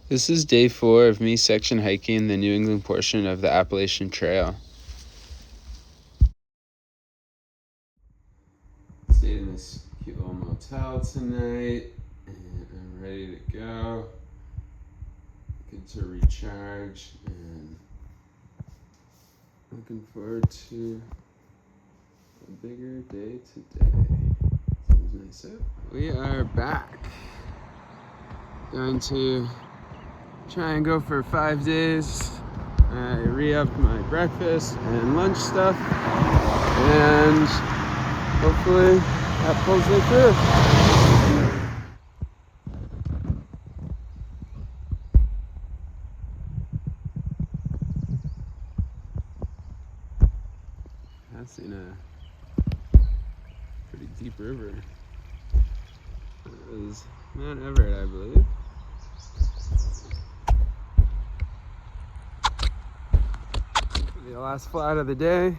This is day 4 of me section hiking the New England portion of the Appalachian Trail. Stayed in this cute little motel tonight, and I'm ready to go. Good to recharge, and looking forward to a bigger day today. Seems nice out. We are back. Going to try and go for 5 days. I re-upped my breakfast and lunch stuff, and hopefully that pulls me through. Passing a pretty deep river. It was Mount Everett, I believe. The last flat of the day.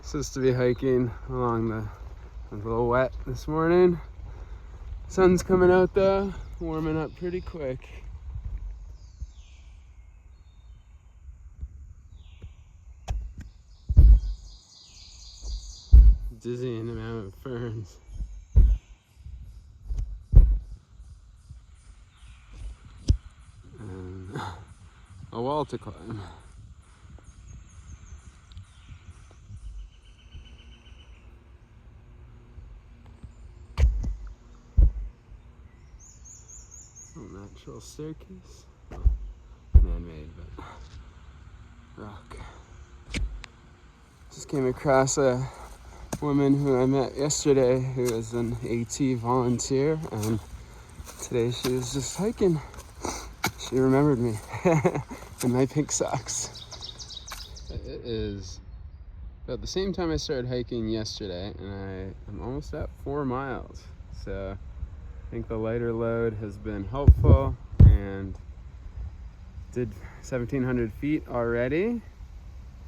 Supposed to be hiking along the. It was a little wet this morning. Sun's coming out though, warming up pretty quick. Dizzying amount of ferns. And a wall to climb. Natural staircase. Well, man-made, but rock. Just came across a woman who I met yesterday who is an AT volunteer, and today she was just hiking. She remembered me in my pink socks. It is about the same time I started hiking yesterday, and I'm almost at 4 miles. So I think the lighter load has been helpful, and did 1,700 feet already.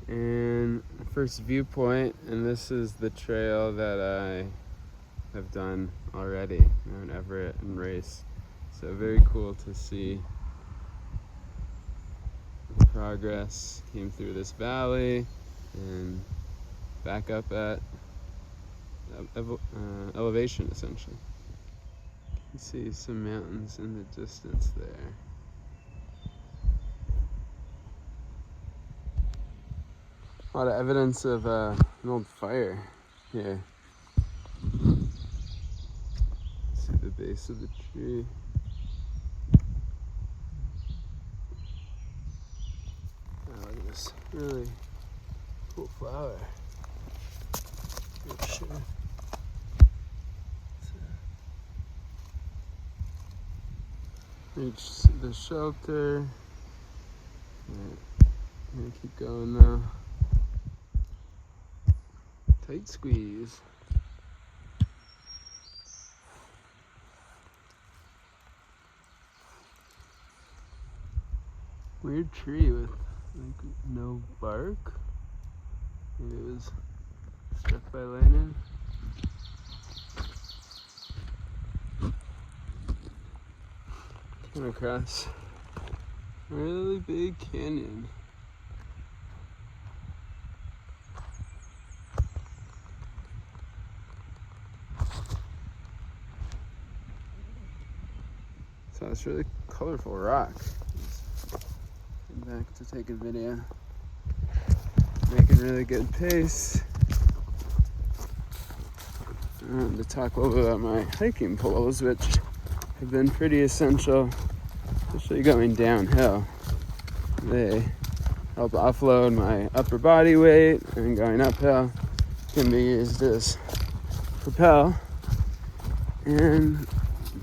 And first viewpoint, and this is the trail that I have done already, Mount Everett and Race. So very cool to see the progress. Came through this valley and back up at elevation essentially. You see some mountains in the distance there. A lot of evidence of an old fire here. See the base of the tree. Oh, look at this really cool flower. Not sure. Reach the shelter. Right. I'm gonna keep going though. Tight squeeze. Weird tree with like no bark. Maybe it was struck by lightning. Came across a really big canyon. So it's really colorful rock. Came back to take a video. Making really good pace. I wanted to talk a little bit about my hiking poles, which have been pretty essential, especially going downhill. They help offload my upper body weight, and going uphill can be used as propel. And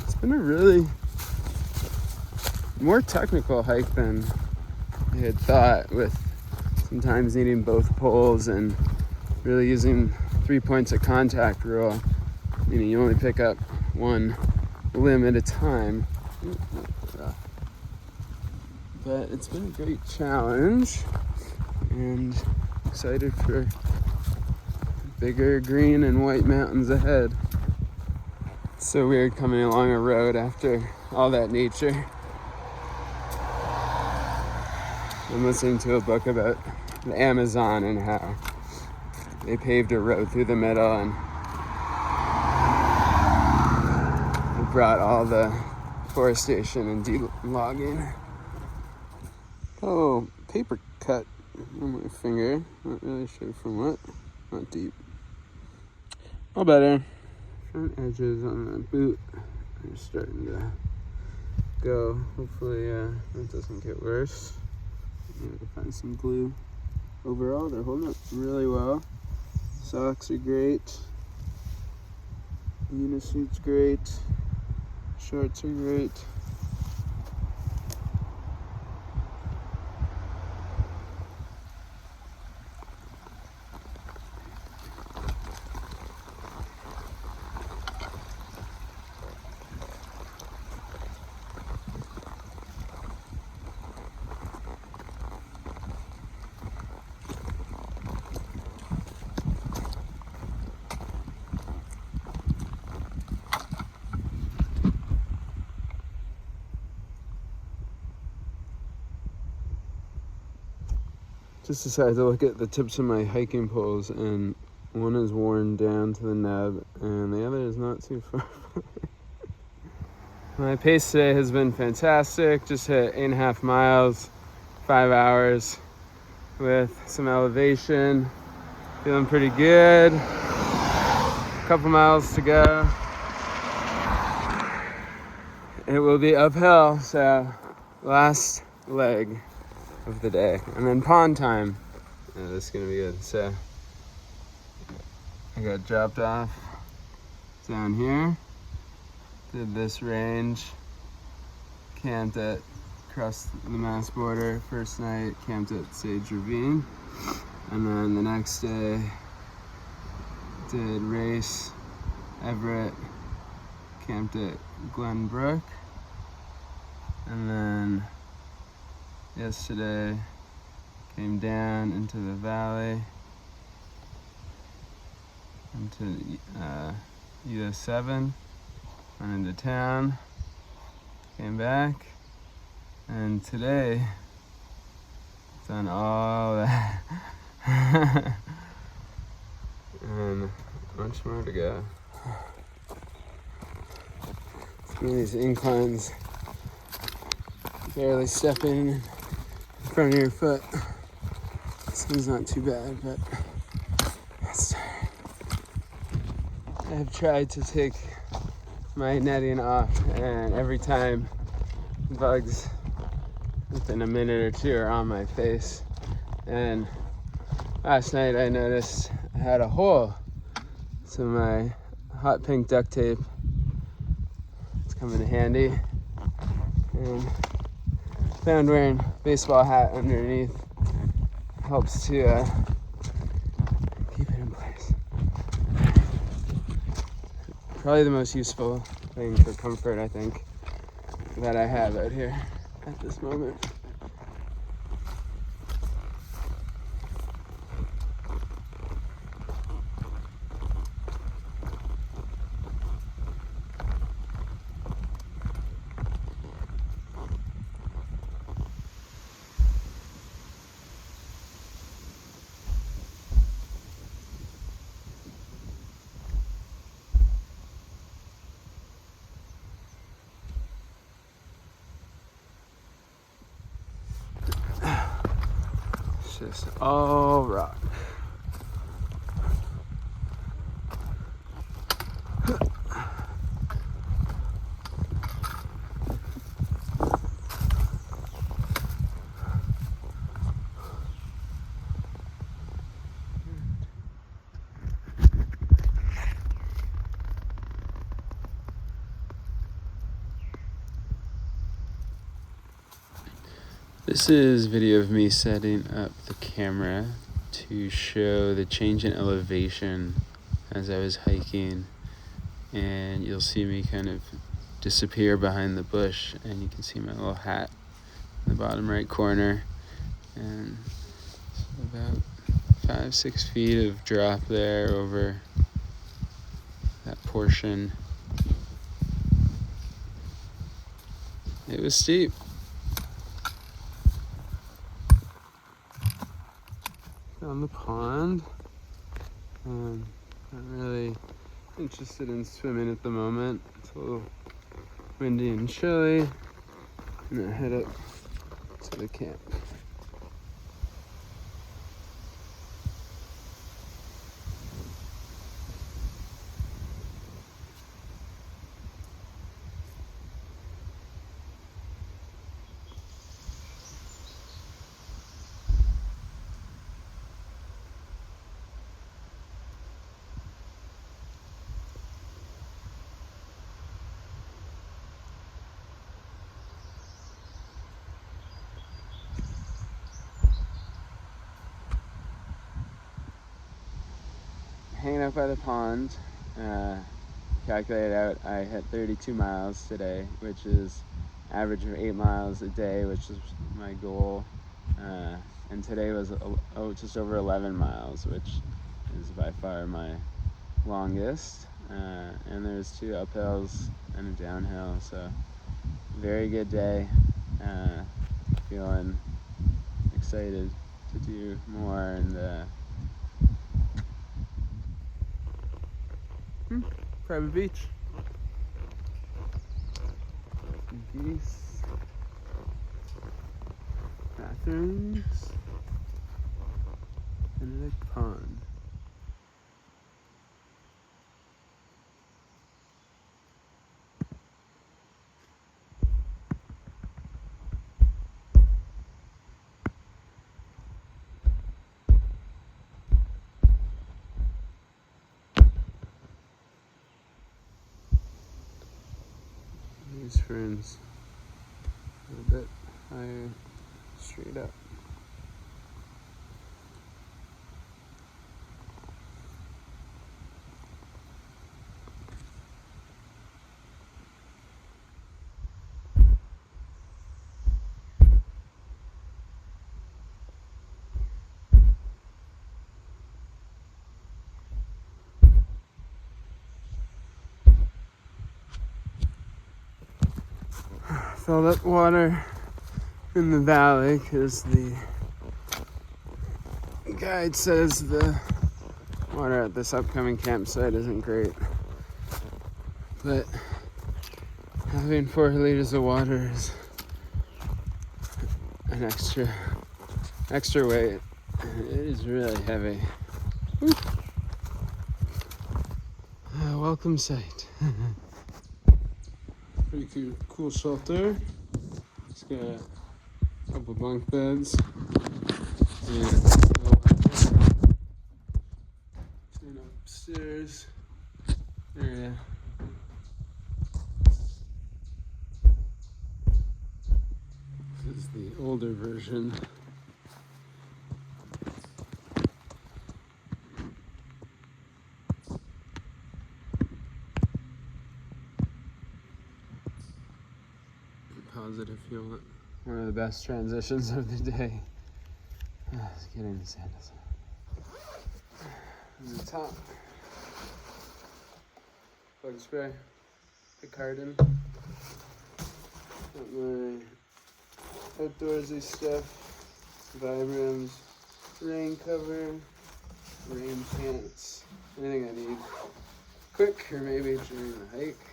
it's been a really more technical hike than I had thought, with sometimes needing both poles and really using 3 points of contact rule, meaning you only pick up one limb at a time. But it's been a great challenge, and excited for bigger green and white mountains ahead. It's so weird coming along a road after all that nature. I'm listening to a book about the Amazon and how they paved a road through the middle and it brought all the forestation and de-logging. Oh, paper cut on my finger. Not really sure from what. Not deep. All better. Front edges on the boot are starting to go. Hopefully it doesn't get worse. Maybe to find some glue. Overall, they're holding up really well. Socks are great. Unisuit's great. Shorts are great. Just decided to look at the tips of my hiking poles, and one is worn down to the nub and the other is not too far. My pace today has been fantastic. Just hit 8.5 miles, 5 hours with some elevation. Feeling pretty good. A couple miles to go. It will be uphill, so last leg of the day, and then pond time. Yeah, this is gonna be good. So I got dropped off down here, did this range, camped at across the Mass border first night, camped at Sage Ravine, and then the next day did Race, Everett, camped at Glenbrook, and then yesterday came down into the valley, into US 7, went into town, came back, and today done all that and much more to go. Some of these inclines, barely stepping in front of your foot. This one's not too bad, but it's tiring. I have tried to take my netting off, and every time bugs within a minute or two are on my face. And last night I noticed I had a hole, so my hot pink duct tape, it's coming in handy, and found wearing a baseball hat underneath helps to keep it in place. Probably the most useful thing for comfort, I think, that I have out here at this moment. Just all rock. This is video of me setting up the camera to show the change in elevation as I was hiking, and you'll see me kind of disappear behind the bush, and you can see my little hat in the bottom right corner, and about 5-6 feet of drop there over that portion. It was steep. around the pond. And I'm really interested in swimming at the moment. It's a little windy and chilly. I'm gonna head up to the camp. Hanging out by the pond, calculated out I hit 32 miles today, which is average of 8 miles a day, which is my goal. And today was just over 11 miles, which is by far my longest. And there's 2 uphills and a downhill, so very good day. Feeling excited to do more and private beach. Geese. Bathrooms. And a pond. These ferns a bit higher, straight up. Filled up water in the valley because the guide says the water at this upcoming campsite isn't great. But having 4 liters of water is an extra weight. It is really heavy. Welcome sight. Pretty cool shelter. It's got a couple bunk beds and an upstairs area. This is the older version. Pause it if you want. One of the best transitions of the day. Let's get into sandals. On the top, bug spray, Picardin. Got my outdoorsy stuff, Vibrams, rain cover, rain pants, anything I need quick or maybe during the hike.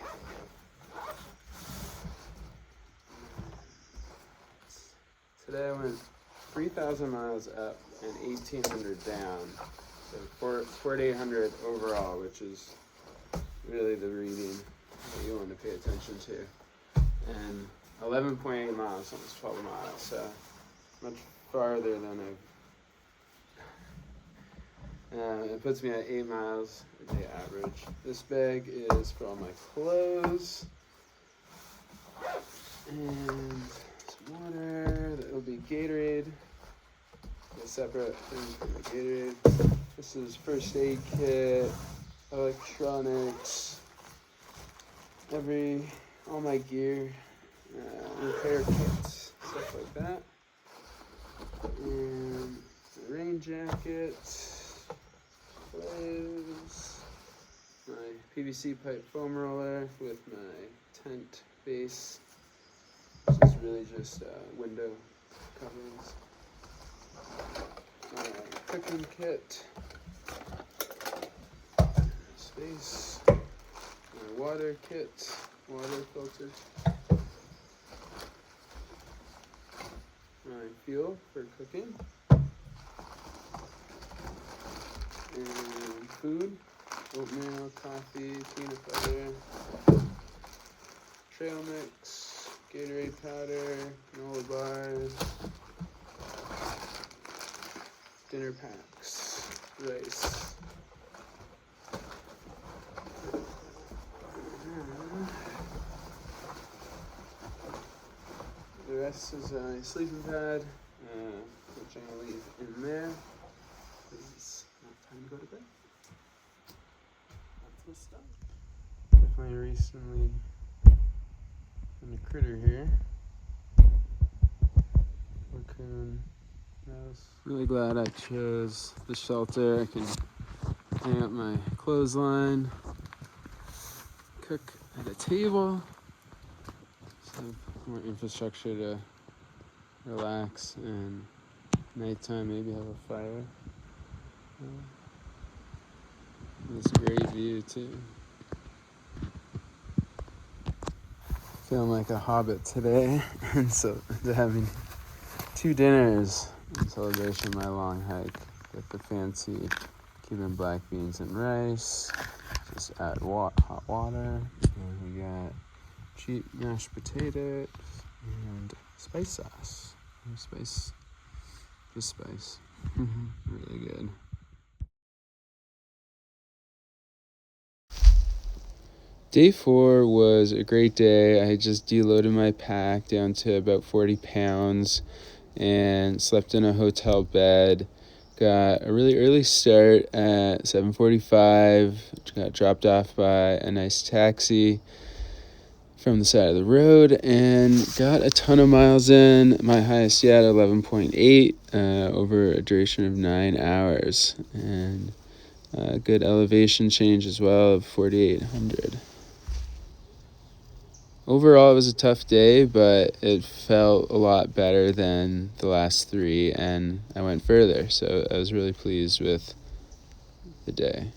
Today I went 3,000 miles up and 1,800 down, so 4,800 overall, which is really the reading that you want to pay attention to. And 11.8 miles, almost 12 miles, so much farther than it puts me at 8 miles a day average. This bag is for all my clothes, and water, that will be Gatorade, a separate thing for the Gatorade. This is first aid kit, electronics, all my gear, repair kits, stuff like that. And a rain jacket, clothes, my PVC pipe foam roller with my tent base. This is really just window coverings. cooking kit, space, water kit, water filter, fuel for cooking, and food, oatmeal, coffee, peanut butter, trail mix, Gatorade powder, granola bars, dinner packs, rice. The rest is a sleeping pad, which I'm gonna leave in there because it's not time to go to bed. That's the stuff. Definitely recently found a critter here. Raccoon. I was really glad I chose the shelter. I can hang up my clothesline, cook at a table, so more infrastructure to relax, and nighttime maybe have a fire. It's a great view too. Feeling like a hobbit today, and so having 2 dinners in celebration of my long hike. Get the fancy Cuban black beans and rice. Just add hot water, and we got cheap mashed potatoes and spice sauce. No spice, just spice. Really good. Day 4 was a great day. I just deloaded my pack down to about 40 pounds and slept in a hotel bed. Got a really early start at 7:45. Got dropped off by a nice taxi from the side of the road and got a ton of miles in. My highest yet, 11.8, over a duration of 9 hours. And a good elevation change as well of 4,800. Overall, it was a tough day, but it felt a lot better than the last 3, and I went further, so I was really pleased with the day.